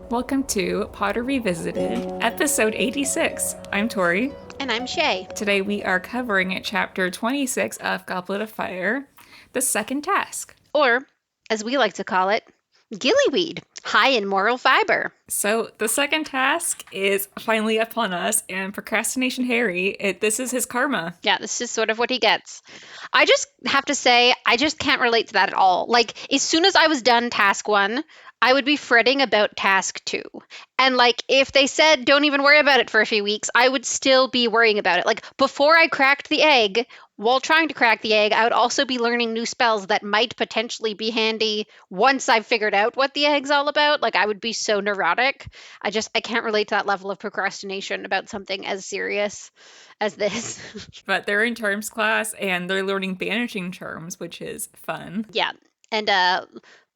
Welcome to Potter Revisited, episode 86. I'm Tori. And I'm Shay. Today we are covering chapter 26 of Goblet of Fire, the second task. Or, as we like to call it, Gillyweed, high in moral fiber. So the second task is finally upon us, and Procrastination Harry, this is his karma. Yeah, this is sort of what he gets. I just have to say, I just can't relate to that at all. Like, as soon as I was done task 1, I would be fretting about task 2. And like, if they said, don't even worry about it for a few weeks, I would still be worrying about it. Like, before I cracked the egg, while trying to crack the egg, I would also be learning new spells that might potentially be handy once I've figured out what the egg's all about. Like, I would be so neurotic. I can't relate to that level of procrastination about something as serious as this. But they're in terms class, and they're learning banishing terms, which is fun. Yeah. And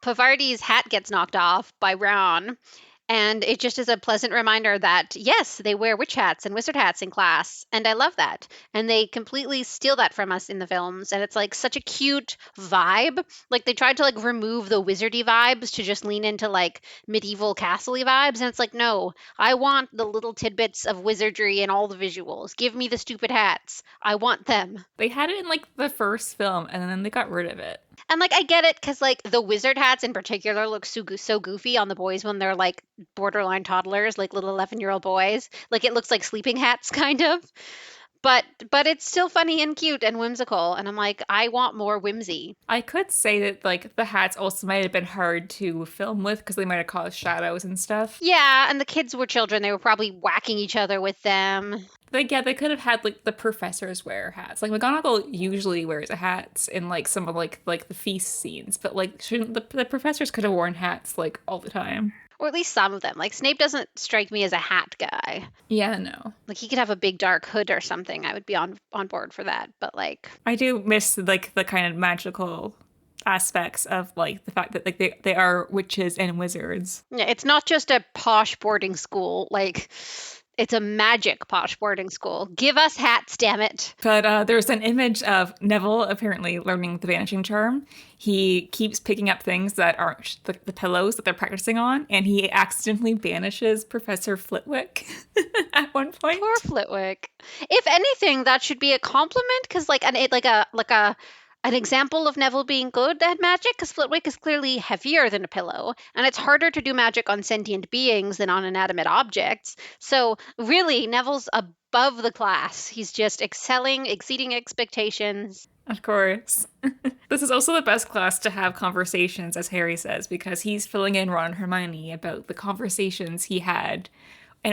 Pavardi's hat gets knocked off by Ron. And it just is a pleasant reminder that, yes, they wear witch hats and wizard hats in class. And I love that. And they completely steal that from us in the films. And it's like such a cute vibe. Like they tried to like remove the wizardy vibes to just lean into like medieval castle-y vibes. And it's like, no, I want the little tidbits of wizardry and all the visuals. Give me the stupid hats. I want them. They had it in like the first film, and then they got rid of it. And like, I get it, because like the wizard hats in particular look so goofy on the boys when they're like borderline toddlers, like little 11-year-old boys. Like it looks like sleeping hats kind of. But it's still funny and cute and whimsical. And I'm like, I want more whimsy. I could say that like the hats also might have been hard to film with because they might have caused shadows and stuff. Yeah, and the kids were children. They were probably whacking each other with them. Like, yeah, they could have had like the professors wear hats. Like McGonagall usually wears hats in like some of like the feast scenes, but like shouldn't the professors could have worn hats like all the time? Or at least some of them. Like Snape doesn't strike me as a hat guy. Yeah, no. Like he could have a big dark hood or something. I would be on board for that. But like, I do miss like the kind of magical aspects of like the fact that like they are witches and wizards. Yeah, it's not just a posh boarding school. Like, it's a magic posh boarding school. Give us hats, damn it. But there's an image of Neville apparently learning the banishing charm. He keeps picking up things that aren't the pillows that they're practicing on, and he accidentally banishes Professor Flitwick at one point. Poor Flitwick. If anything, that should be a compliment, because like an example of Neville being good at magic, because Flitwick is clearly heavier than a pillow, and it's harder to do magic on sentient beings than on inanimate objects. So really, Neville's above the class. He's just excelling, exceeding expectations. Of course. This is also the best class to have conversations, as Harry says, because he's filling in Ron and Hermione about the conversations he had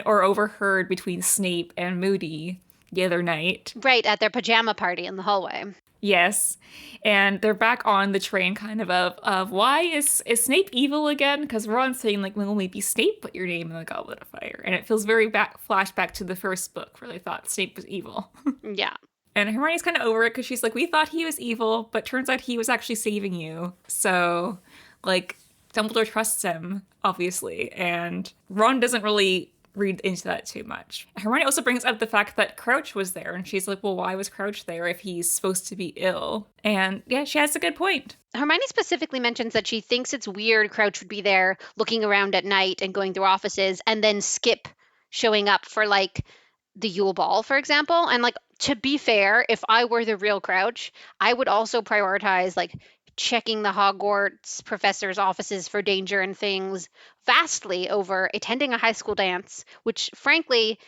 or overheard between Snape and Moody the other night. Right, at their pajama party in the hallway. Yes, and they're back on the train kind of why is Snape evil again? Because Ron's saying like, well, maybe Snape put your name in the Goblet of Fire, and it feels very flashback to the first book where they thought Snape was evil. Yeah. And Hermione's kind of over it because she's like, we thought he was evil, but turns out he was actually saving you. So, like, Dumbledore trusts him, obviously, and Ron doesn't really read into that too much. Hermione also brings up the fact that Crouch was there, and she's like, well, why was Crouch there if he's supposed to be ill? And yeah, she has a good point. Hermione specifically mentions that she thinks it's weird Crouch would be there looking around at night and going through offices and then skip showing up for like the Yule Ball, for example. And like, to be fair, if I were the real Crouch, I would also prioritize like checking the Hogwarts professors' offices for danger and things vastly over attending a high school dance, which frankly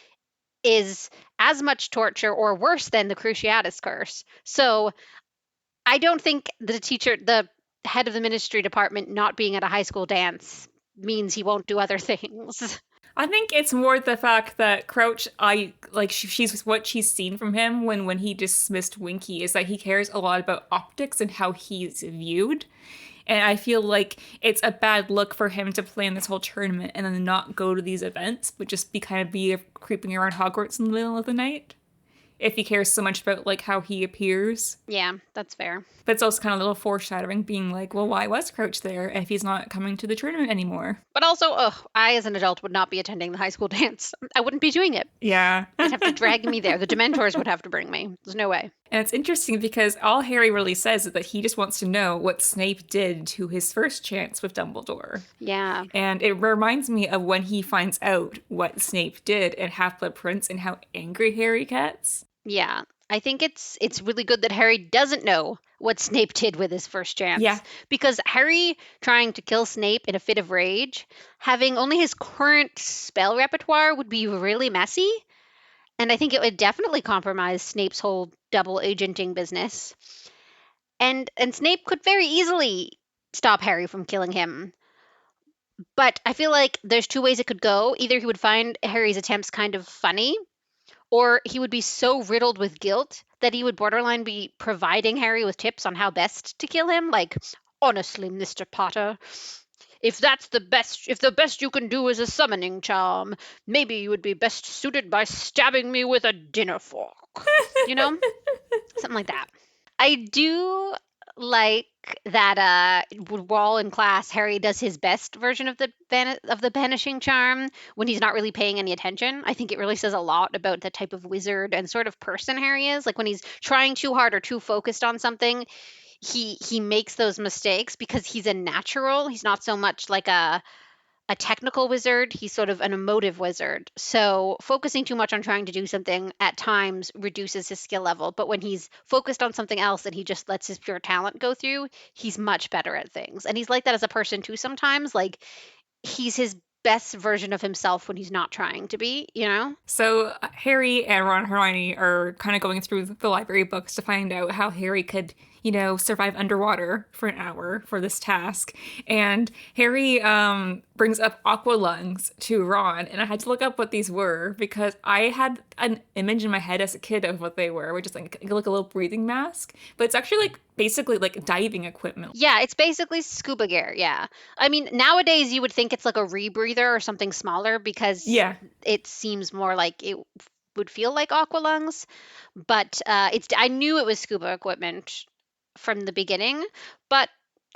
is as much torture or worse than the Cruciatus Curse. So I don't think the head of the ministry department not being at a high school dance means he won't do other things. I think it's more the fact that Crouch, she's what she's seen from him when he dismissed Winky is that he cares a lot about optics and how he's viewed. And I feel like it's a bad look for him to plan this whole tournament and then not go to these events, but just be creeping around Hogwarts in the middle of the night. If he cares so much about like how he appears. Yeah, that's fair. But it's also kind of a little foreshadowing, being like, well, why was Crouch there if he's not coming to the tournament anymore? But also, I as an adult would not be attending the high school dance. I wouldn't be doing it. Yeah. They'd have to drag me there. The Dementors would have to bring me. There's no way. And it's interesting because all Harry really says is that he just wants to know what Snape did to his first chance with Dumbledore. Yeah. And it reminds me of when he finds out what Snape did in Half-Blood Prince and how angry Harry gets. Yeah. I think it's really good that Harry doesn't know what Snape did with his first chance. Yeah. Because Harry trying to kill Snape in a fit of rage, having only his current spell repertoire would be really messy. And I think it would definitely compromise Snape's whole double agenting business. And Snape could very easily stop Harry from killing him. But I feel like there's two ways it could go. Either he would find Harry's attempts kind of funny, or he would be so riddled with guilt that he would borderline be providing Harry with tips on how best to kill him. Like, honestly, Mr. Potter, if the best you can do is a summoning charm, maybe you would be best suited by stabbing me with a dinner fork. You know? Something like that. I do like that while in class, Harry does his best version of the banishing charm when he's not really paying any attention. I think it really says a lot about the type of wizard and sort of person Harry is. Like when he's trying too hard or too focused on something, he makes those mistakes because he's a natural. He's not so much like a technical wizard, he's sort of an emotive wizard. So focusing too much on trying to do something at times reduces his skill level. But when he's focused on something else and he just lets his pure talent go through, he's much better at things. And he's like that as a person too sometimes. Like he's his best version of himself when he's not trying to be, you know? So Harry and Ron and Hermione are kind of going through the library books to find out how Harry could, survive underwater for an hour for this task. And Harry brings up Aqua Lungs to Ron, and I had to look up what these were because I had an image in my head as a kid of what they were, which is like a little breathing mask, but it's actually basically like diving equipment. Yeah, it's basically scuba gear, yeah. I mean, nowadays you would think it's like a rebreather or something smaller because it seems more like it would feel like Aqua Lungs, but I knew it was scuba equipment from the beginning, but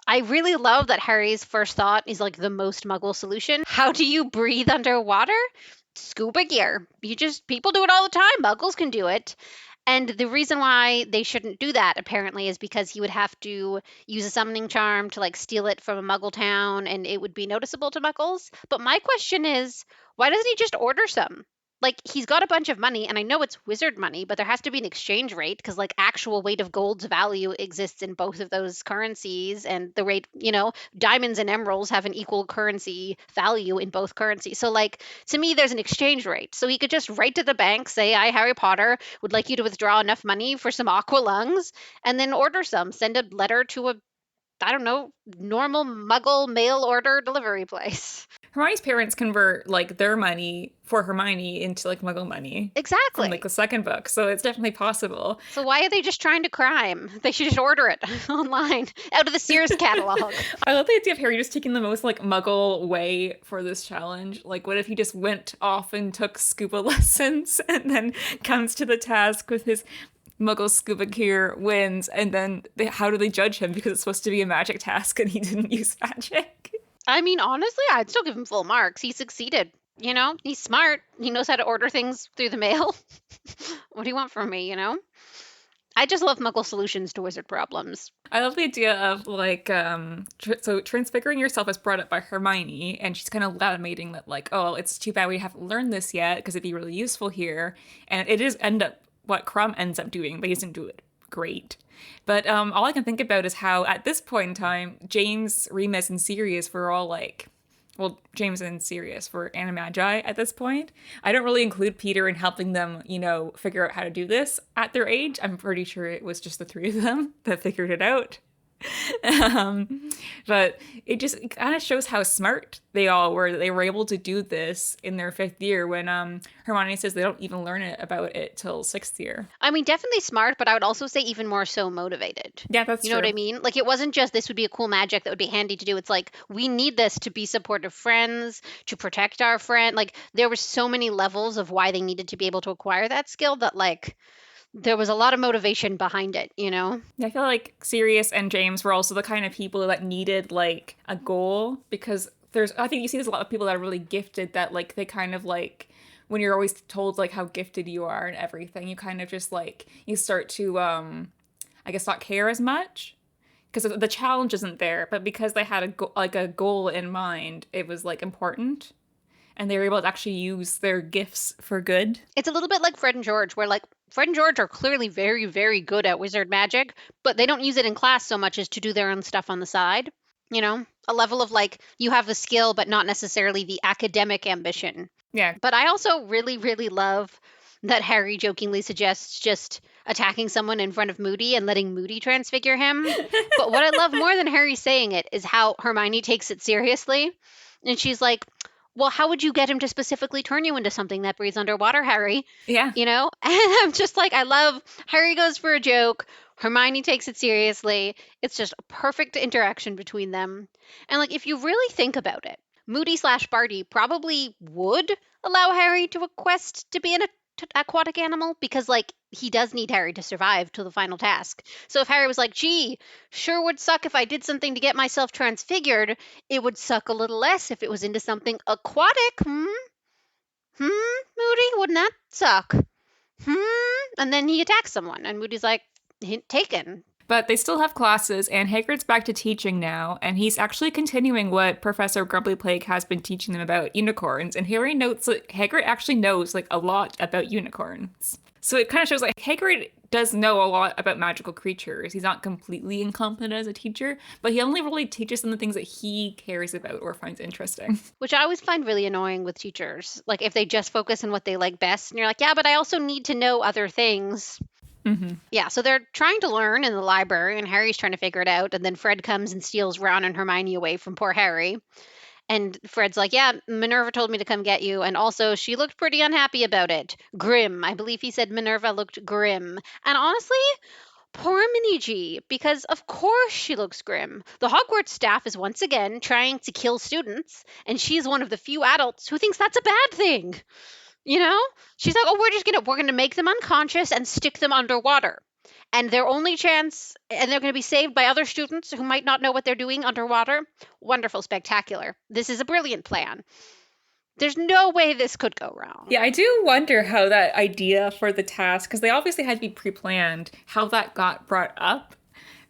I really love that Harry's first thought is like the most Muggle solution. How do you breathe underwater? Scuba gear. People do it all the time. Muggles can do it. And the reason why they shouldn't do that apparently is because he would have to use a summoning charm to like steal it from a Muggle town and it would be noticeable to Muggles. But my question is, why doesn't he just order some? Like he's got a bunch of money and I know it's wizard money, but there has to be an exchange rate because like actual weight of gold's value exists in both of those currencies and the rate, diamonds and emeralds have an equal currency value in both currencies. So like to me there's an exchange rate. So he could just write to the bank, say, "I, Harry Potter, would like you to withdraw enough money for some Aqua Lungs," and then order some. Send a letter to I don't know, normal Muggle mail order delivery place. Hermione's parents convert like their money for Hermione into like Muggle money. Exactly. From like the second book, so it's definitely possible. So why are they just trying to crime? They should just order it online out of the Sears catalog. I love the idea of Harry just taking the most like Muggle way for this challenge. Like, what if he just went off and took scuba lessons and then comes to the task with his Muggle scuba gear, wins, and then how do they judge him because it's supposed to be a magic task and he didn't use magic? I mean, honestly, I'd still give him full marks. He succeeded. He's smart. He knows how to order things through the mail. What do you want from me, I just love Muggle solutions to wizard problems. I love the idea of like, so transfiguring yourself is brought up by Hermione, and she's kind of lamenting that like, oh, it's too bad we haven't learned this yet because it'd be really useful here. And it is what Crumb ends up doing, but he doesn't do it great. But all I can think about is how at this point in time, James, Remus, and Sirius were all like, well, James and Sirius were Animagi at this point. I don't really include Peter in helping them, figure out how to do this at their age. I'm pretty sure it was just the three of them that figured it out. But it kind of shows how smart they all were, that they were able to do this in their fifth year when Hermione says they don't even learn about it till sixth year. I mean, definitely smart, but I would also say even more so motivated. Yeah, that's true. You know what I mean? Like, it wasn't just this would be a cool magic that would be handy to do. It's like, we need this to be supportive friends, to protect our friend. Like, there were so many levels of why they needed to be able to acquire that skill that, like, there was a lot of motivation behind it, Yeah, I feel like Sirius and James were also the kind of people that needed like a goal, because I think you see there's a lot of people that are really gifted that like they kind of like when you're always told like how gifted you are and everything, you kind of just like you start to I guess not care as much because the challenge isn't there, but because they had a goal in mind, it was like important, and they were able to actually use their gifts for good. It's a little bit like Fred and George, where like Fred and George are clearly very, very good at wizard magic, but they don't use it in class so much as to do their own stuff on the side. You know, a level of like you have the skill, but not necessarily the academic ambition. Yeah. But I also really, really love that Harry jokingly suggests just attacking someone in front of Moody and letting Moody transfigure him. But what I love more than Harry saying it is how Hermione takes it seriously. And she's like, well, how would you get him to specifically turn you into something that breathes underwater, Harry? Yeah. You know? And I'm just like, I love Harry goes for a joke. Hermione takes it seriously. It's just a perfect interaction between them. And like, if you really think about it, Moody/Barty probably would allow Harry to request to be an aquatic animal because like he does need Harry to survive to the final task. So if Harry was like, gee, sure would suck if I did something to get myself transfigured, it would suck a little less if it was into something aquatic. Moody, wouldn't that suck? And then he attacks someone and Moody's like, taken. But they still have classes, and Hagrid's back to teaching now, and he's actually continuing what Professor Grumpy Plague has been teaching them about unicorns. And Harry notes that Hagrid actually knows like a lot about unicorns. So it kind of shows like Hagrid does know a lot about magical creatures. He's not completely incompetent as a teacher, but he only really teaches them the things that he cares about or finds interesting. Which I always find really annoying with teachers. Like if they just focus on what they like best, and you're like, yeah, but I also need to know other things. Mm-hmm. Yeah, so they're trying to learn in the library, and Harry's trying to figure it out. And then Fred comes and steals Ron and Hermione away from poor Harry. And Fred's like, yeah, Minerva told me to come get you. And also, she looked pretty unhappy about it. Grim. I believe he said Minerva looked grim. And honestly, poor Minnie G, because of course she looks grim. The Hogwarts staff is once again trying to kill students, and she's one of the few adults who thinks that's a bad thing. You know? She's like, oh, we're gonna make them unconscious and stick them underwater. And their only chance, and they're going to be saved by other students who might not know what they're doing underwater. Wonderful, spectacular. This is a brilliant plan. There's no way this could go wrong. Yeah, I do wonder how that idea for the task, because they obviously had to be pre-planned, how that got brought up.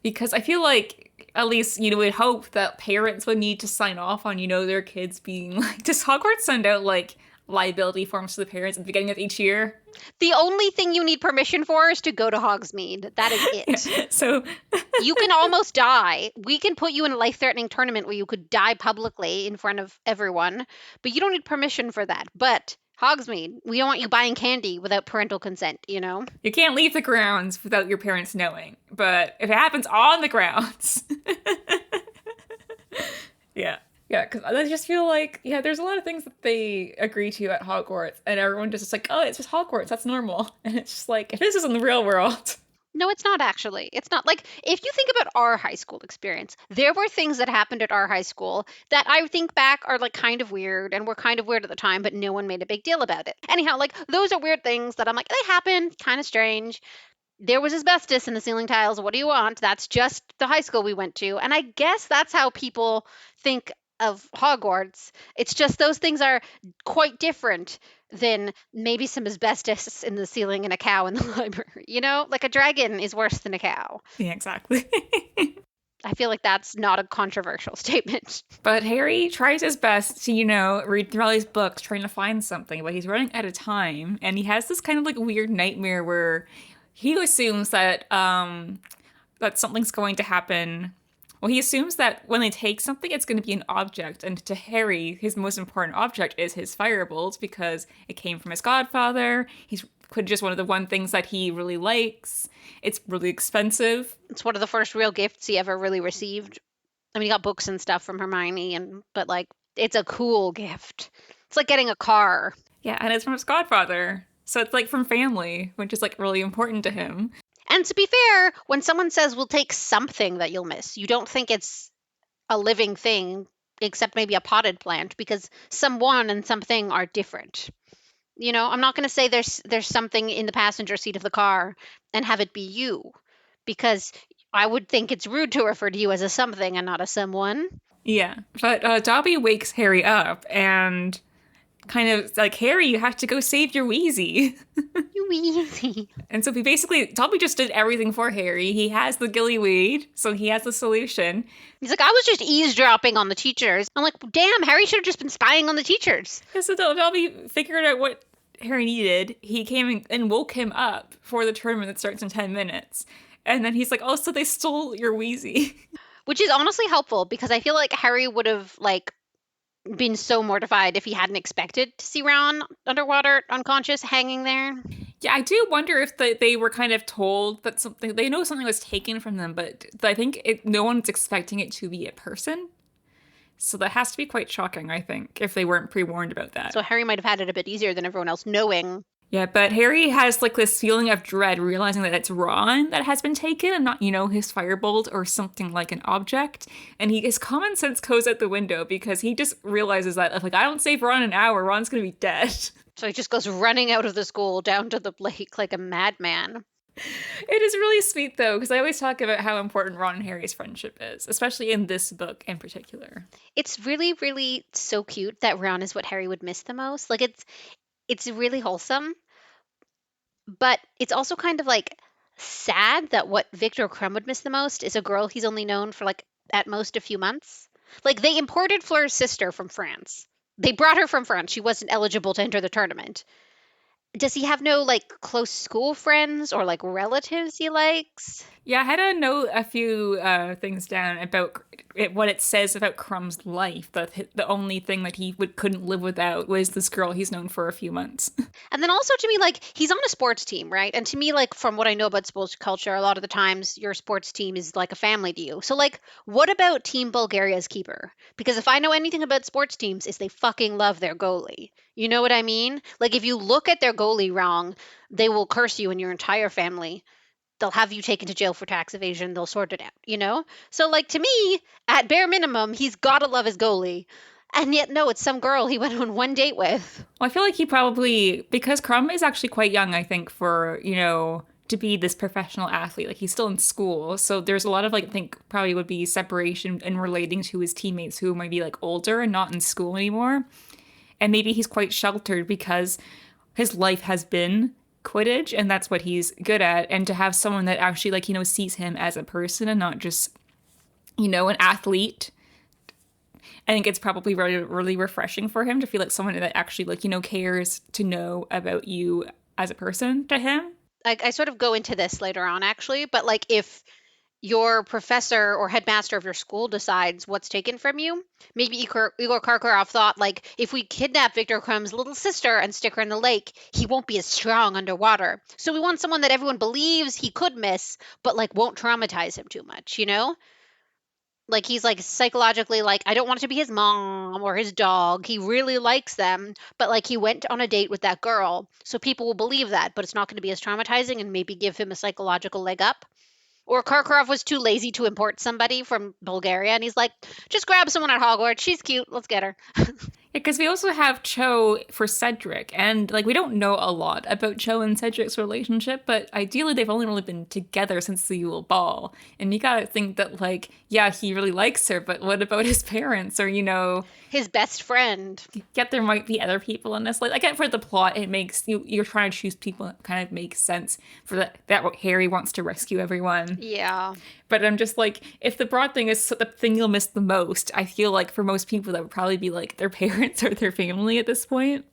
Because I feel like, at least, would hope that parents would need to sign off on, their kids being like, does Hogwarts send out, like, liability forms to the parents at the beginning of each year? The only thing you need permission for is to go to Hogsmeade. That is it. Yeah, so you can almost die. We can put you in a life-threatening tournament where you could die publicly in front of everyone, but you don't need permission for that. But Hogsmeade, we don't want you buying candy without parental consent, You can't leave the grounds without your parents knowing. But if it happens on the grounds... Yeah. Yeah, because I just feel like, there's a lot of things that they agree to at Hogwarts, and everyone just is like, oh, it's just Hogwarts, that's normal. And it's just like, if this is in the real world. No, it's not actually. It's not. Like, if you think about our high school experience, there were things that happened at our high school that I think back are like kind of weird and were kind of weird at the time, but no one made a big deal about it. Anyhow, like, those are weird things that I'm like, they happen, kind of strange. There was asbestos in the ceiling tiles. What do you want? That's just the high school we went to. And I guess that's how people think of Hogwarts. It's just those things are quite different than maybe some asbestos in the ceiling and a cow in the library. Like a dragon is worse than a cow. Yeah, exactly. I feel like that's not a controversial statement. But Harry tries his best to, read through all these books trying to find something, but he's running out of time. And he has this kind of like weird nightmare where he assumes that that something's going to happen. Well, he assumes that when they take something, it's going to be an object. And to Harry, his most important object is his firebolt because it came from his godfather. He's just one of the one things that he really likes. It's really expensive. It's one of the first real gifts he ever really received. I mean, he got books and stuff from Hermione, but like, it's a cool gift. It's like getting a car. Yeah, and it's from his godfather. So it's like from family, which is like really important to him. And to be fair, when someone says we'll take something that you'll miss, you don't think it's a living thing, except maybe a potted plant, because someone and something are different. I'm not going to say there's something in the passenger seat of the car and have it be you, because I would think it's rude to refer to you as a something and not a someone. Yeah, but Dobby wakes Harry up and kind of like, Harry, you have to go save your Weasley. You easy. And so Dobby just did everything for Harry. He has the Gillyweed, so he has the solution. He's like, I was just eavesdropping on the teachers. I'm like, damn, Harry should have just been spying on the teachers. So Dobby figured out what Harry needed. He came and woke him up for the tournament that starts in 10 minutes. And then he's like, oh, so they stole your Weasley. Which is honestly helpful, because I feel like Harry would have, like, been so mortified if he hadn't expected to see Ron underwater, unconscious, hanging there. Yeah, I do wonder if they were kind of told that they know something was taken from them, but I think no one's expecting it to be a person. So that has to be quite shocking, I think, if they weren't pre-warned about that. So Harry might have had it a bit easier than everyone else, knowing. Yeah, but Harry has like this feeling of dread, realizing that it's Ron that has been taken and not, his firebolt or something like an object. And his common sense goes out the window because he just realizes that if, I don't save Ron in an hour, Ron's going to be dead. So he just goes running out of the school down to the lake like a madman. It is really sweet, though, because I always talk about how important Ron and Harry's friendship is, especially in this book in particular. It's really, really so cute that Ron is what Harry would miss the most. Like, it's really wholesome, but it's also kind of like sad that what Victor Crumb would miss the most is a girl he's only known for at most a few months. Like, they imported Fleur's sister from France. They brought her from France. She wasn't eligible to enter the tournament. Does he have no close school friends or relatives he likes? Yeah, I had to note a few things down about what it says about Crumb's life. That the only thing that he couldn't live without was this girl he's known for a few months. And then also to me, he's on a sports team, right? And to me, from what I know about sports culture, a lot of the times your sports team is like a family to you. So what about Team Bulgaria's keeper? Because if I know anything about sports teams, is they fucking love their goalie. You know what I mean? If you look at their goalie wrong, they will curse you and your entire family. They'll have you taken to jail for tax evasion. They'll sort it out, So, to me, at bare minimum, he's got to love his goalie. And yet, no, it's some girl he went on one date with. Well, I feel like he probably, because Crumb is actually quite young, I think, for, to be this professional athlete. He's still in school. So there's a lot of, I think, probably would be separation in relating to his teammates who might be, older and not in school anymore. And maybe he's quite sheltered because his life has been Quidditch, and that's what he's good at. And to have someone that actually, sees him as a person and not just, an athlete, I think it's probably really, really refreshing for him to feel like someone that actually, cares to know about you as a person to him. I sort of go into this later on, actually, but if your professor or headmaster of your school decides what's taken from you, maybe Igor Karkaroff thought, if we kidnap Victor Crumb's little sister and stick her in the lake, he won't be as strong underwater. So we want someone that everyone believes he could miss, but won't traumatize him too much, he's psychologically I don't want it to be his mom or his dog. He really likes them, but he went on a date with that girl, so people will believe that, but it's not going to be as traumatizing and maybe give him a psychological leg up. Or Karkaroff was too lazy to import somebody from Bulgaria, and he's like, just grab someone at Hogwarts. She's cute. Let's get her. Because we also have Cho for Cedric, and we don't know a lot about Cho and Cedric's relationship, but ideally they've only really been together since the Yule Ball. And you gotta think that yeah, he really likes her, but what about his parents or, his best friend? Yet there might be other people in this. I get for the plot, it makes you're trying to choose people that kind of makes sense for that Harry wants to rescue everyone. Yeah. But I'm just if the broad thing is the thing you'll miss the most, I feel for most people that would probably be their parents or their family at this point.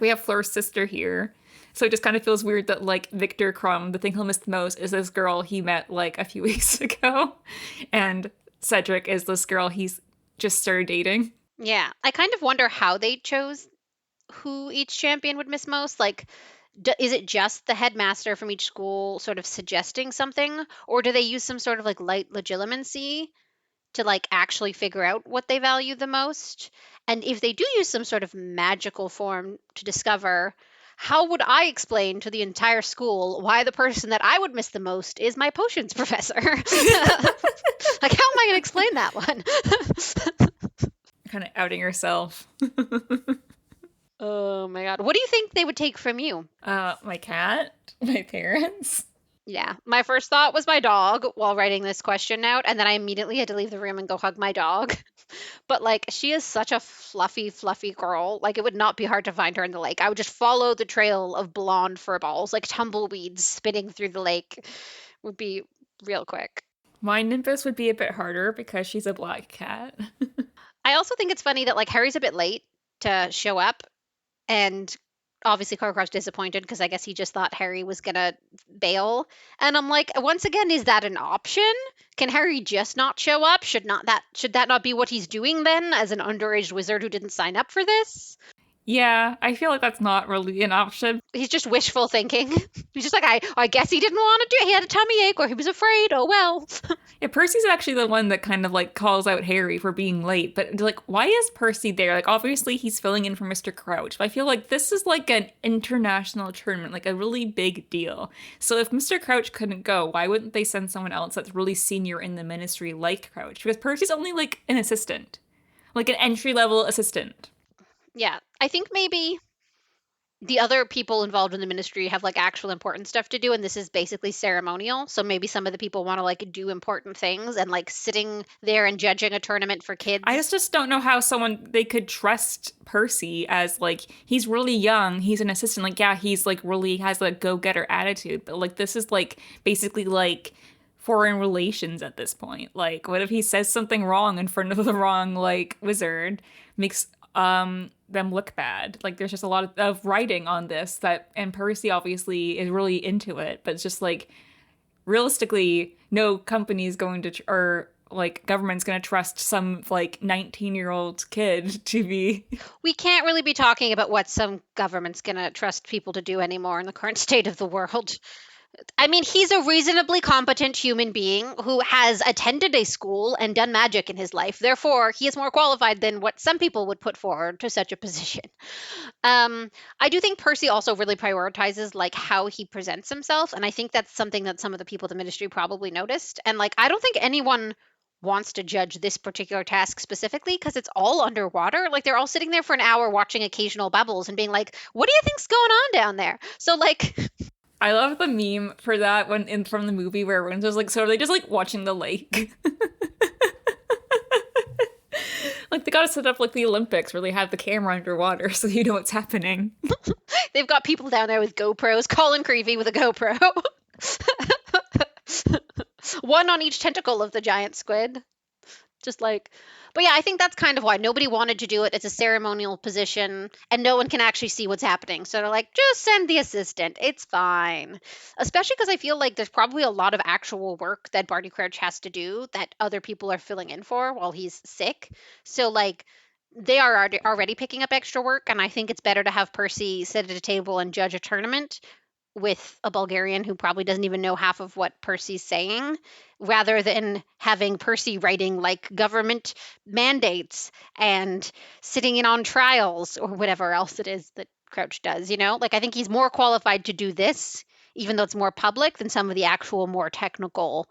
We have Fleur's sister here. So it just kind of feels weird that Victor Crumb, the thing he'll miss the most is this girl he met a few weeks ago. And Cedric is this girl he's just started dating. Yeah. I kind of wonder how they chose who each champion would miss most. Is it just the headmaster from each school sort of suggesting something, or do they use some sort of light legitimacy to actually figure out what they value the most? And if they do use some sort of magical form to discover, how would I explain to the entire school why the person that I would miss the most is my potions professor? How am I going to explain that one? Kind of outing yourself. Oh my god. What do you think they would take from you? My cat, my parents. Yeah. My first thought was my dog while writing this question out, and then I immediately had to leave the room and go hug my dog. But like, she is such a fluffy, fluffy girl. Like, it would not be hard to find her in the lake. I would just follow the trail of blonde fur balls, like tumbleweeds spinning through the lake, would be real quick. My Nimbus would be a bit harder because she's a black cat. I also think it's funny that like Harry's a bit late to show up, and obviously Cockroach disappointed because I guess he just thought Harry was gonna bail. And I'm like, once again, is that an option? Can Harry just not show up? Should that not be what he's doing then, as an underage wizard who didn't sign up for this? Yeah, I feel like that's not really an option. He's just wishful thinking. He's just like, I guess he didn't want to do it. He had a tummy ache or he was afraid. Oh well. Yeah, Percy's actually the one that kind of like calls out Harry for being late. But like, why is Percy there? Like, obviously he's filling in for Mr. Crouch. But I feel like this is like an international tournament, like a really big deal. So if Mr. Crouch couldn't go, why wouldn't they send someone else that's really senior in the ministry like Crouch? Because Percy's only like an assistant, like an entry-level assistant. Yeah, I think maybe the other people involved in the ministry have like actual important stuff to do, and this is basically ceremonial. So maybe some of the people want to like do important things, and like sitting there and judging a tournament for kids. I just don't know how they could trust Percy as like, he's really young, he's an assistant, like yeah, he's like really has a go-getter attitude, but like this is like basically like foreign relations at this point. Like, what if he says something wrong in front of the wrong like wizard, makes them look bad? Like, there's just a lot of writing on this that, and Percy obviously is really into it, but it's just like, realistically, no company is going to or like government's going to trust some like 19-year-old kid to be. We can't really be talking about what some government's going to trust people to do anymore in the current state of the world. I mean, he's a reasonably competent human being who has attended a school and done magic in his life. Therefore, he is more qualified than what some people would put forward to such a position. I do think Percy also really prioritizes like how he presents himself, and I think that's something that some of the people at the ministry probably noticed. And like, I don't think anyone wants to judge this particular task specifically because it's all underwater. Like, they're all sitting there for an hour watching occasional bubbles and being like, "What do you think's going on down there?" So like. I love the meme for that one from the movie where everyone's just like, so are they just like watching the lake? Like, they gotta set up like the Olympics where they have the camera underwater so you know what's happening. They've got people down there with GoPros. Colin Creevy with a GoPro. One on each tentacle of the giant squid. Just like, but yeah, I think that's kind of why nobody wanted to do it. It's a ceremonial position and no one can actually see what's happening. So they're like, just send the assistant. It's fine. Especially because I feel like there's probably a lot of actual work that Barty Crouch has to do that other people are filling in for while he's sick. So like, they are already picking up extra work. And I think it's better to have Percy sit at a table and judge a tournament with a Bulgarian who probably doesn't even know half of what Percy's saying, rather than having Percy writing like government mandates and sitting in on trials or whatever else it is that Crouch does, you know? Like, I think he's more qualified to do this, even though it's more public, than some of the actual more technical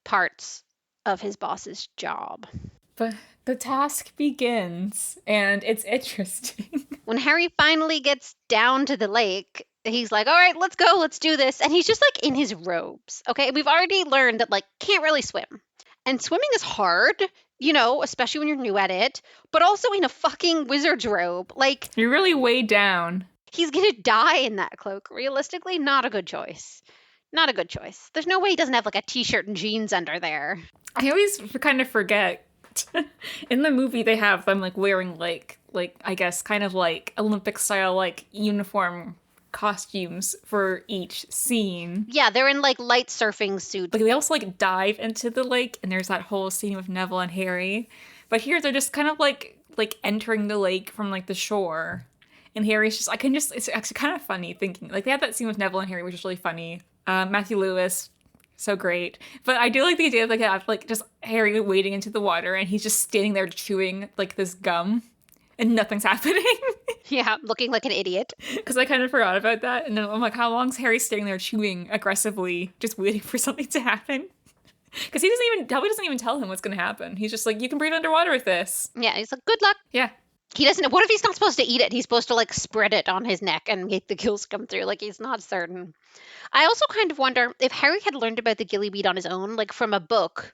parts of his boss's job. But the task begins, and it's interesting. When Harry finally gets down to the lake, he's like, all right, let's go, let's do this. And he's just like in his robes. Okay. We've already learned that like can't really swim. And swimming is hard, you know, especially when you're new at it, but also in a fucking wizard's robe. Like, You're really way down. He's gonna die in that cloak. Realistically, not a good choice. Not a good choice. There's no way he doesn't have like a t-shirt and jeans under there. I always kind of forget. In the movie, they have them like wearing like I guess kind of like Olympic style like uniform costumes for each scene. Yeah, they're in like light surfing suits. Like, they also like dive into the lake, and there's that whole scene with Neville and Harry. But here they're just kind of like entering the lake from like the shore, and Harry's just it's actually kind of funny thinking like they had that scene with Neville and Harry, which is really funny. Matthew Lewis, so great. But I do like the idea of like just Harry wading into the water and he's just standing there chewing like this gum and nothing's happening. Yeah, looking like an idiot. Because I kind of forgot about that. And then I'm like, how long's Harry standing there chewing aggressively, just waiting for something to happen? Because Dobby doesn't even tell him what's going to happen. He's just like, you can breathe underwater with this. Yeah, he's like, good luck. Yeah. He doesn't. What if he's not supposed to eat it? He's supposed to like spread it on his neck and make the gills come through. Like he's not certain. I also kind of wonder if Harry had learned about the gillyweed on his own, like from a book.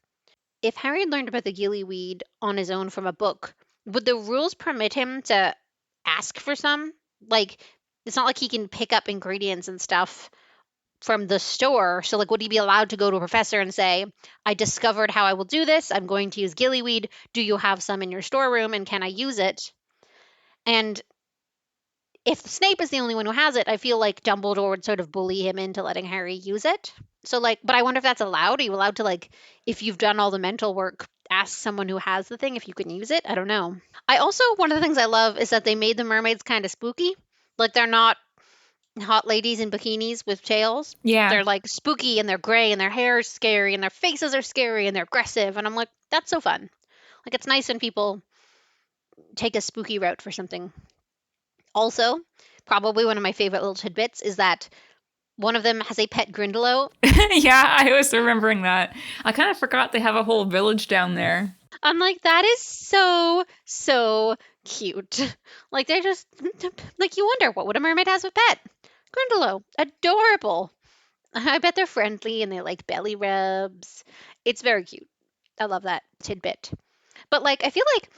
If Harry had learned about the gillyweed on his own from a book, would the rules permit him to ask for some? Like, it's not like he can pick up ingredients and stuff from the store. So, like, would he be allowed to go to a professor and say, I discovered how I will do this. I'm going to use gillyweed. Do you have some in your storeroom and can I use it? And if Snape is the only one who has it, I feel like Dumbledore would sort of bully him into letting Harry use it. So, like, but I wonder if that's allowed. Are you allowed to, like, if you've done all the mental work, ask someone who has the thing if you can use it? I don't know. I also, one of the things I love is that they made the mermaids kind of spooky. Like, they're not hot ladies in bikinis with tails. Yeah. They're, like, spooky and they're gray and their hair is scary and their faces are scary and they're aggressive. And I'm like, that's so fun. Like, it's nice when people take a spooky route for something. Also, probably one of my favorite little tidbits is that one of them has a pet Grindylow. Yeah, I was remembering that. I kind of forgot they have a whole village down there. I'm like, that is so cute. Like, they're just, like, you wonder, what would a mermaid have as a pet? Grindylow. Adorable. I bet they're friendly and they like belly rubs. It's very cute. I love that tidbit. But, like, I feel like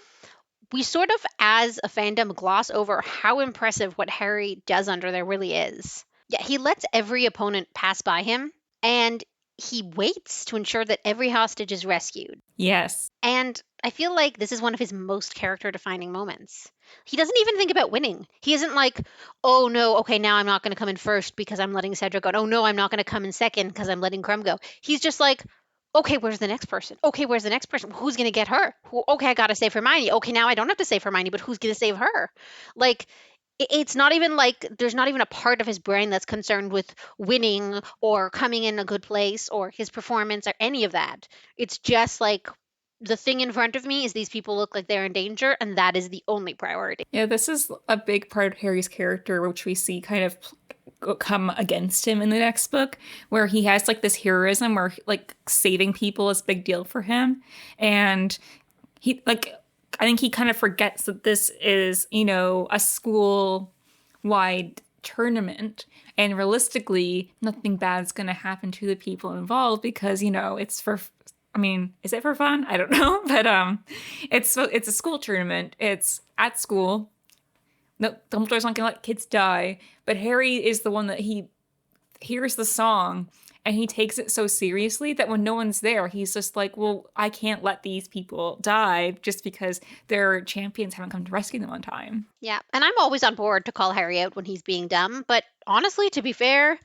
we sort of, as a fandom, gloss over how impressive what Harry does under there really is. Yeah, he lets every opponent pass by him, and he waits to ensure that every hostage is rescued. Yes. And I feel like this is one of his most character-defining moments. He doesn't even think about winning. He isn't like, oh no, okay, now I'm not going to come in first because I'm letting Cedric go. Oh no, I'm not going to come in second because I'm letting Crumb go. He's just like, okay, where's the next person? Okay, where's the next person? Who's going to get her? Okay, I got to save Hermione. Okay, now I don't have to save Hermione, but who's going to save her? Like, it's not even like there's not even a part of his brain that's concerned with winning or coming in a good place or his performance or any of that. It's just like the thing in front of me is these people look like they're in danger, and that is the only priority. Yeah, this is a big part of Harry's character, which we see kind of come against him in the next book, where he has like this heroism where like saving people is a big deal for him. And he like, I think he kind of forgets that this is, you know, a school-wide tournament. And realistically, nothing bad's going to happen to the people involved because, you know, it's for, I mean, is it for fun? I don't know. But it's a school tournament. It's at school. No, Dumbledore's not going to let kids die. But Harry is the one that he hears the song and he takes it so seriously that when no one's there, he's just like, well, I can't let these people die just because their champions haven't come to rescue them on time. Yeah, and I'm always on board to call Harry out when he's being dumb, but honestly, to be fair,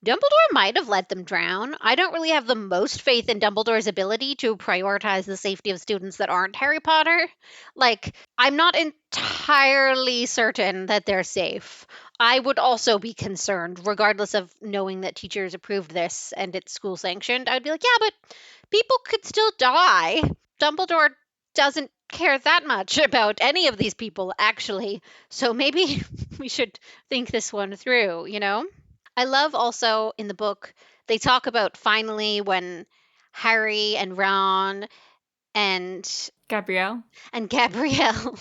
Dumbledore might have let them drown. I don't really have the most faith in Dumbledore's ability to prioritize the safety of students that aren't Harry Potter. Like, I'm not entirely certain that they're safe. I would also be concerned, regardless of knowing that teachers approved this and it's school sanctioned. I'd be like, yeah, but people could still die. Dumbledore doesn't care that much about any of these people, actually. So maybe we should think this one through, you know? I love also in the book, they talk about finally when Harry and Ron and Gabrielle? Gabrielle,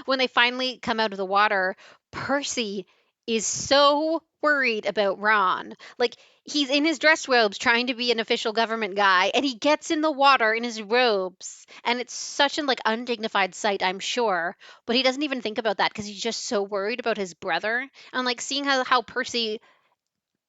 when they finally come out of the water, Percy is so worried about Ron. Like, he's in his dress robes trying to be an official government guy, and he gets in the water in his robes. And it's such an, like, undignified sight, I'm sure. But he doesn't even think about that because he's just so worried about his brother. And, like, seeing how Percy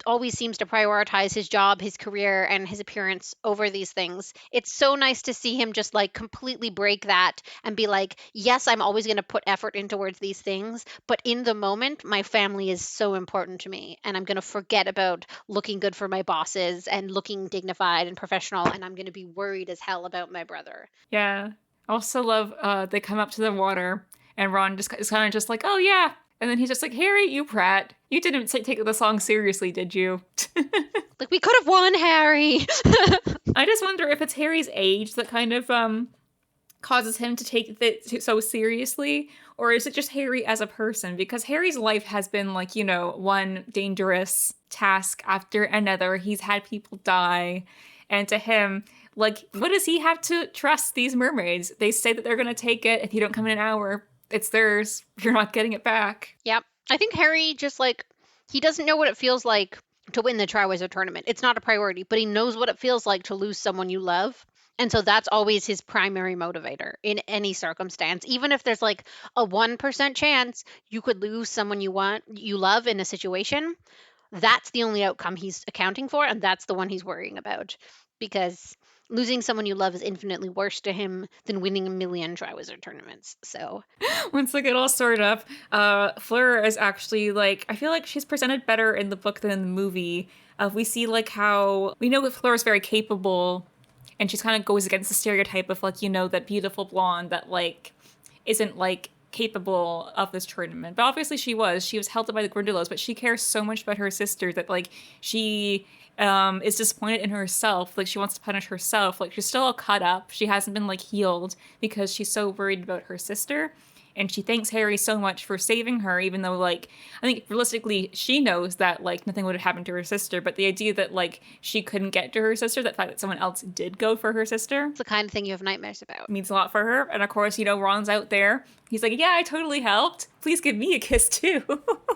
always seems to prioritize his job, his career, and his appearance over these things. It's so nice to see him just like completely break that and be like, yes, I'm always going to put effort in towards these things, but in the moment, my family is so important to me, and I'm going to forget about looking good for my bosses and looking dignified and professional, and I'm going to be worried as hell about my brother. Yeah. I also love they come up to the water and Ron just is kind of just like, oh yeah. And then he's just like, Harry, you prat. You didn't take the song seriously, did you? Like, we could have won, Harry. I just wonder if it's Harry's age that kind of causes him to take it so seriously, or is it just Harry as a person? Because Harry's life has been like, you know, one dangerous task after another. He's had people die. And to him, like, what does he have to trust these mermaids? They say that they're going to take it if you don't come in an hour. it's theirs. You're not getting it back. Yep. I think Harry just like, he doesn't know what it feels like to win the Triwizard Tournament. It's not a priority, but he knows what it feels like to lose someone you love. And so that's always his primary motivator in any circumstance. Even if there's like a 1% chance you could lose someone you love in a situation, that's the only outcome he's accounting for, and that's the one he's worrying about. Because losing someone you love is infinitely worse to him than winning a million Triwizard Tournaments. So Once I get all sorted up, Fleur is actually like, I feel like she's presented better in the book than in the movie. We see like how we know that Fleur is very capable, and she's kind of goes against the stereotype of like, that beautiful blonde that like isn't like capable of this tournament. But obviously she was held up by the Grindylows, but she cares so much about her sister that like she is disappointed in herself. Like she wants to punish herself. Like she's still all cut up. She hasn't been like healed because she's so worried about her sister. And she thanks Harry so much for saving her, even though, like, I think realistically she knows that, like, nothing would have happened to her sister. But the idea that, like, she couldn't get to her sister, that fact that someone else did go for her sister. it's the kind of thing you have nightmares about. Means a lot for her. And of course, Ron's out there. He's like, yeah, I totally helped. Please give me a kiss too.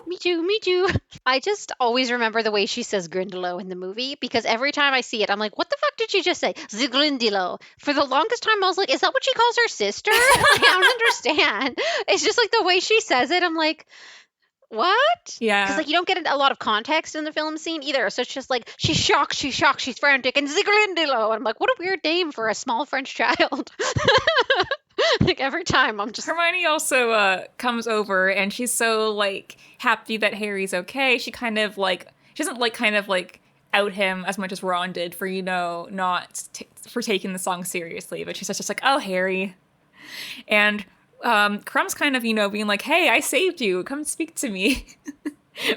Me too, me too. I just always remember the way she says Grindylow in the movie, because every time I see it, I'm like, what the fuck did she just say? The Grindylow. For the longest time, I was like, is that what she calls her sister? I don't understand. It's just like the way she says it. I'm like, what? Yeah. Because like you don't get a lot of context in the film scene either. So it's just like, she's shocked, she's frantic, and Zigrindylow. And I'm like, what a weird name for a small French child. Like every time I'm just... Hermione also comes over, and she's so like happy that Harry's okay. She kind of like, she doesn't like kind of like out him as much as Ron did for for taking the song seriously, but she's just like, oh, Harry. And Crumb's kind of being like, hey, I saved you, come speak to me.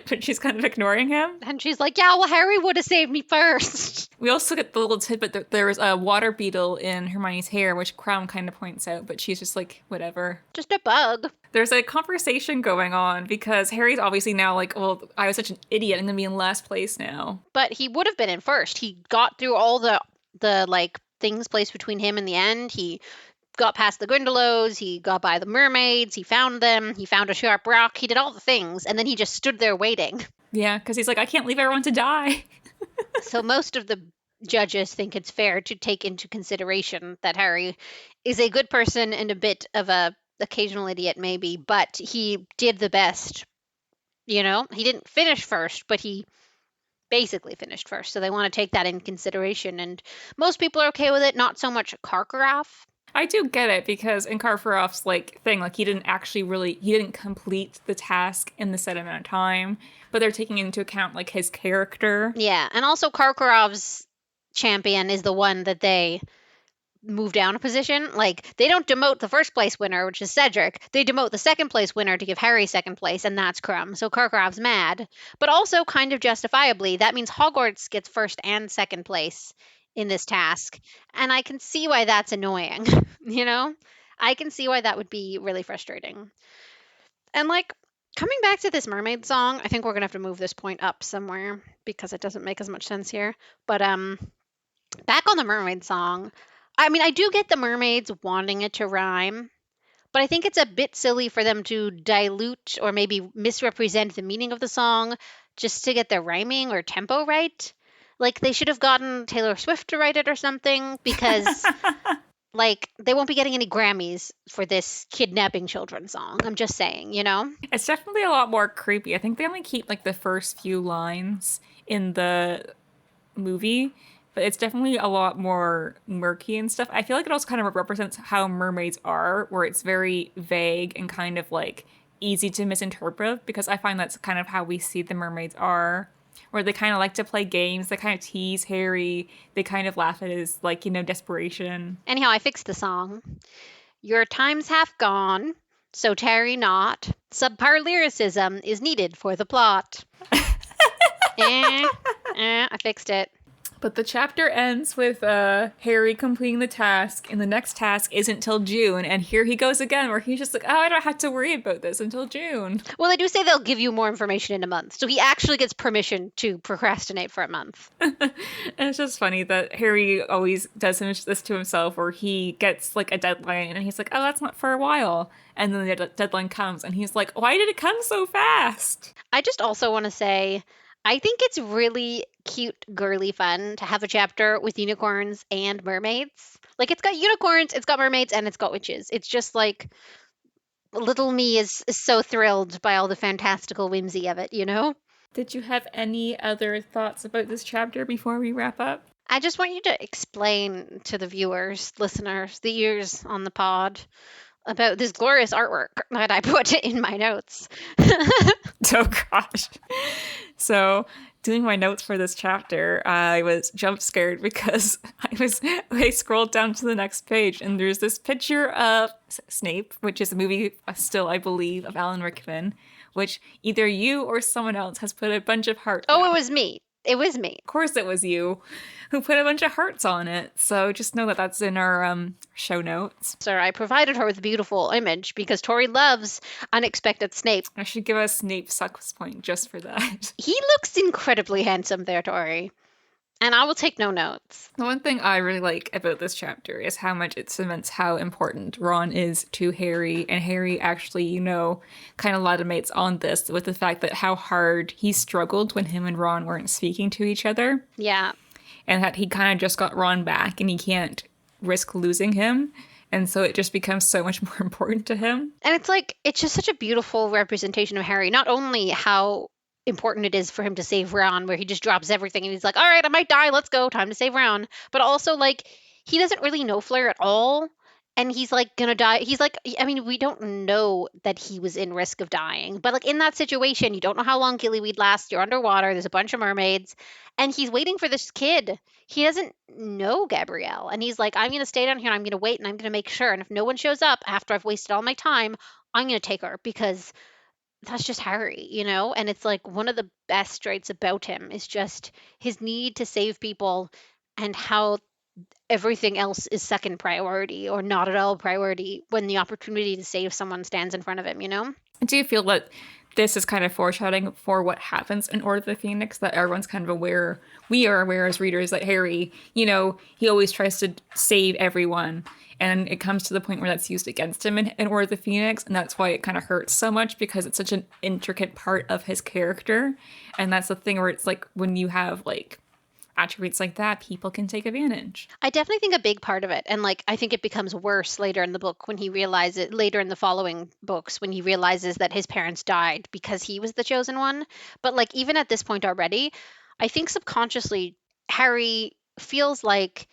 But she's kind of ignoring him. And she's like, yeah, well, Harry would have saved me first. We also get the little tidbit that there was a water beetle in Hermione's hair, which Crumb kind of points out, but she's just like, whatever. Just a bug. There's a conversation going on because Harry's obviously now like, well, I was such an idiot, I'm gonna be in last place now. But he would have been in first. He got through all the like things placed between him and the end. He got past the Grindylows, he got by the mermaids, he found them, he found a sharp rock, he did all the things, and then he just stood there waiting. Yeah, because he's like, I can't leave everyone to die. So most of the judges think it's fair to take into consideration that Harry is a good person and a bit of a occasional idiot maybe, but he did the best. He didn't finish first, but he basically finished first. So they want to take that in consideration, and most people are okay with it, not so much Karkaroff. I do get it, because in Karkaroff's like thing, like he didn't complete the task in the set amount of time, but they're taking into account like his character. Yeah, and also Karkaroff's champion is the one that they move down a position. Like, they don't demote the first place winner, which is Cedric. They demote the second place winner to give Harry second place, and that's Crumb. So Karkaroff's mad, but also kind of justifiably. That means Hogwarts gets first and second place in this task, and I can see why that's annoying. I can see why that would be really frustrating. And like, coming back to this mermaid song, I think we're gonna have to move this point up somewhere because it doesn't make as much sense here. But back on the mermaid song, I mean, I do get the mermaids wanting it to rhyme, but I think it's a bit silly for them to dilute or maybe misrepresent the meaning of the song just to get the rhyming or tempo right. Like, they should have gotten Taylor Swift to write it or something, because like, they won't be getting any Grammys for this kidnapping children song. I'm just saying, It's definitely a lot more creepy. I think they only keep like the first few lines in the movie, but it's definitely a lot more murky and stuff. I feel like it also kind of represents how mermaids are, where it's very vague and kind of like easy to misinterpret, because I find that's kind of how we see the mermaids are. Where they kind of like to play games, they kind of tease Harry, they kind of laugh at his, like, desperation. Anyhow, I fixed the song. Your time's half gone, so tarry not. Subpar lyricism is needed for the plot. I fixed it. But the chapter ends with Harry completing the task, and the next task isn't till June. And here he goes again, where he's just like, oh, I don't have to worry about this until June. Well, they do say they'll give you more information in a month. So he actually gets permission to procrastinate for a month. And it's just funny that Harry always does this to himself, where he gets like a deadline and he's like, oh, that's not for a while. And then the deadline comes and he's like, why did it come so fast? I just also want to say, I think it's really cute, girly fun to have a chapter with unicorns and mermaids. Like, it's got unicorns, it's got mermaids, and it's got witches. It's just like, little me is so thrilled by all the fantastical whimsy of it, you know? Did you have any other thoughts about this chapter before we wrap up? I just want you to explain to the viewers, listeners, the ears on the pod about this glorious artwork that I put in my notes. Oh gosh. So doing my notes for this chapter, I was jump scared because I scrolled down to the next page and there's this picture of Snape, which is a movie still, I believe, of Alan Rickman, which either you or someone else has put a bunch of hearts. Oh, it was me. It was me. Of course it was you who put a bunch of hearts on it. So just know that that's in our show notes. Sir, I provided her with a beautiful image because Tori loves unexpected Snape. I should give a Snape sucks point just for that. He looks incredibly handsome there, Tori. And I will take no notes. The one thing I really like about this chapter is how much it cements how important Ron is to Harry. And Harry actually, kind of legitimates on this with the fact that how hard he struggled when him and Ron weren't speaking to each other. Yeah. And that he kind of just got Ron back and he can't risk losing him. And so it just becomes so much more important to him. And it's just such a beautiful representation of Harry. Not only how important it is for him to save Ron, where he just drops everything and he's like, all right, I might die, let's go, time to save Ron. But also, he doesn't really know Fleur at all. And he's gonna die. He's we don't know that he was in risk of dying. But in that situation, you don't know how long Gillyweed lasts. You're underwater. There's a bunch of mermaids. And he's waiting for this kid. He doesn't know Gabrielle. And he's like, I'm going to stay down here and I'm going to wait and I'm going to make sure. And if no one shows up after I've wasted all my time, I'm going to take her because that's just Harry, And it's one of the best traits about him is just his need to save people and how everything else is second priority or not at all priority when the opportunity to save someone stands in front of him, Do you feel that this is kind of foreshadowing for what happens in Order of the Phoenix, that everyone's kind of aware, we are aware as readers that Harry, he always tries to save everyone. And it comes to the point where that's used against him in Order of the Phoenix. And that's why it kind of hurts so much because it's such an intricate part of his character. And that's the thing where it's when you have attributes like that, people can take advantage. I definitely think a big part of it, and I think it becomes worse later in the book when he realizes, later in the following books, when he realizes that his parents died because he was the chosen one. But even at this point already, I think subconsciously Harry feels like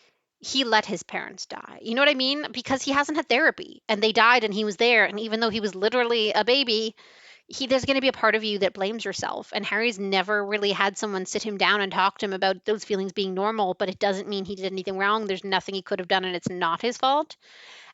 he let his parents die. You know what I mean? Because he hasn't had therapy and they died and he was there. And even though he was literally a baby, there's going to be a part of you that blames yourself. And Harry's never really had someone sit him down and talk to him about those feelings being normal, but it doesn't mean he did anything wrong. There's nothing he could have done and it's not his fault.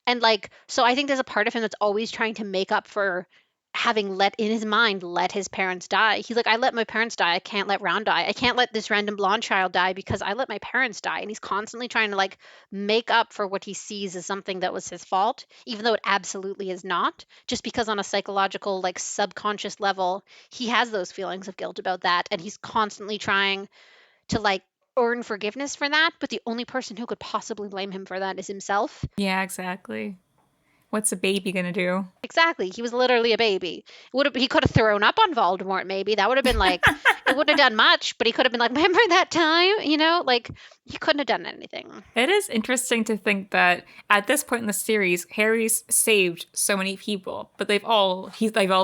And so I think there's a part of him that's always trying to make up for having let his parents die. He's like, I let my parents die. I can't let Ron die. I can't let this random blonde child die because I let my parents die. And he's constantly trying to make up for what he sees as something that was his fault, even though it absolutely is not, just because on a psychological, subconscious level, he has those feelings of guilt about that. And he's constantly trying to earn forgiveness for that. But the only person who could possibly blame him for that is himself. Yeah, exactly. What's a baby gonna do? Exactly. He was literally a baby. He could have thrown up on Voldemort, maybe. That would have been it wouldn't have done much, but he could have been remember that time? He couldn't have done anything. It is interesting to think that at this point in the series, Harry's saved so many people, but they've all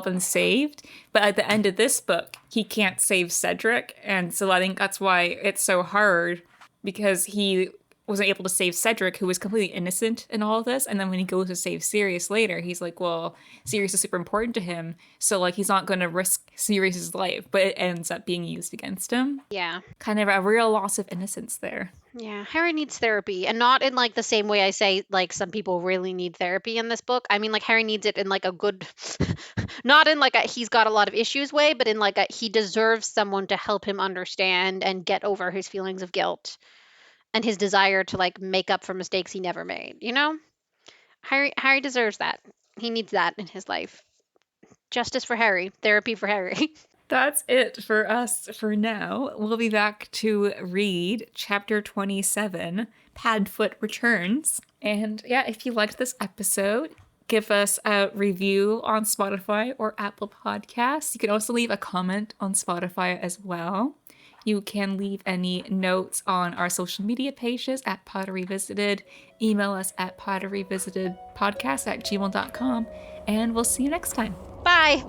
been saved. But at the end of this book, he can't save Cedric. And so I think that's why it's so hard, because he wasn't able to save Cedric, who was completely innocent in all of this. And then when he goes to save Sirius later, he's like, well, Sirius is super important to him. So he's not going to risk Sirius's life, but it ends up being used against him. Yeah. Kind of a real loss of innocence there. Yeah. Harry needs therapy, and not in the same way I say some people really need therapy in this book. I mean, Harry needs it in a good, not in a he's got a lot of issues way, but in he deserves someone to help him understand and get over his feelings of guilt. and his desire to like make up for mistakes he never made, you know? Harry deserves that. He needs that in his life. Justice for Harry, therapy for Harry. That's it for us for now. We'll be back to read chapter 27, Padfoot Returns. And yeah, if you liked this episode, give us a review on Spotify or Apple Podcasts. You can also leave a comment on Spotify as well. You can leave any notes on our social media pages at Potter Revisited. Email us at potterrevisitedpodcast@gmail.com. And we'll see you next time. Bye.